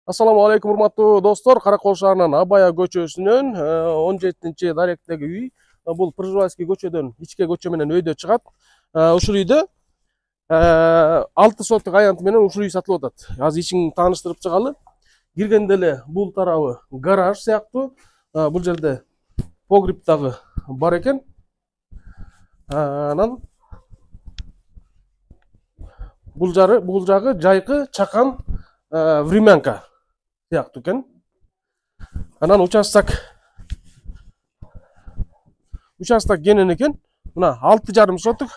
Assalamu алейкум, урматтуу достор. Каракол шаарынын Абая көчөсүнөн 17-даректеги үй. Бул Пржевальский көчөдөн ичке көчө менен өйдө чыгат. Ушул үйдө 6 соттук аянт менен ушул үй сатылып атат. Азыр ичин тааныштырып чыгалы. Киргенде эле бул тарабы гараж сыяктуу. Бул жерде погреб дагы бар экен. Анан бул жагы жайкы чакан времянка сыяктуу экен. Анан участок кенен экен. Мына 6,5 сотук.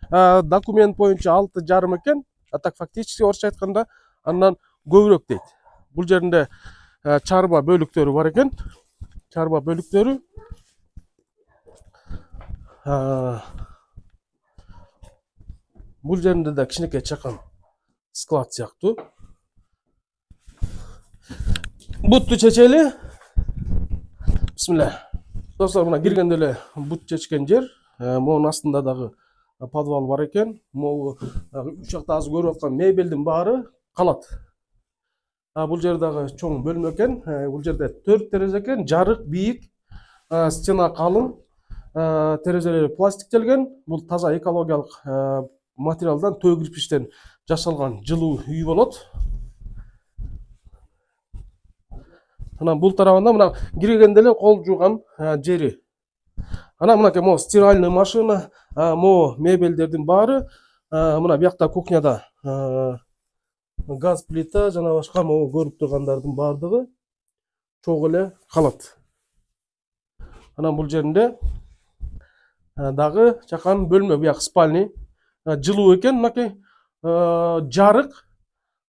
Документ боюнча 6,5 экен. А так фактически орусча айтканда андан көбүрөөк дейт. Бул жеринде чарба бөлүктөрү бар экен. Чарба бөлүктөрү. Бул жеринде да кичинекей чакан склад сыяктуу. Бутту чечели. Бисмилlah. Достор, мына киргенде эле бут чечкен жер. Монун астында дагы подвал бар экен. Могу учакта азыр көрүп аткан мебелдин баары калат. Бул жер дагы чоң бөлмө экен. Бул жерде 4 терезе экен. Жарык бийик. Стена калың. Терезелери пластиктелген. Бул таза экологиялык материалдан, төө кирпичтен жасалган жылуу үй болот. Анан бул тарабында мына киргенде эле кол жууган жери. Анан мынакей могу стиральный машина, могу мебелдердин баары. Мына биякта кухняда газ плита жана башка могу көрүп тургандардын баардыгы чогуу эле калат. Анан бул жеринде дагы чакан бөлмө, бияк спальный, жылуу экен. Мынакей жарык.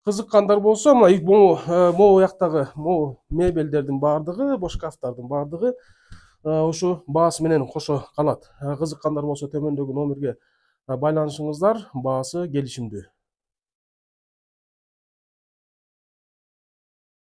Кызыккандар болсо, могу бияктагы могу мебелдердин баардыгы, бош шкафтардын баардыгы ушу баасы менен кошо калат. Кызыккандар болсо төмөндөгү номерге байланышыңыздар, баасы келишимдүү.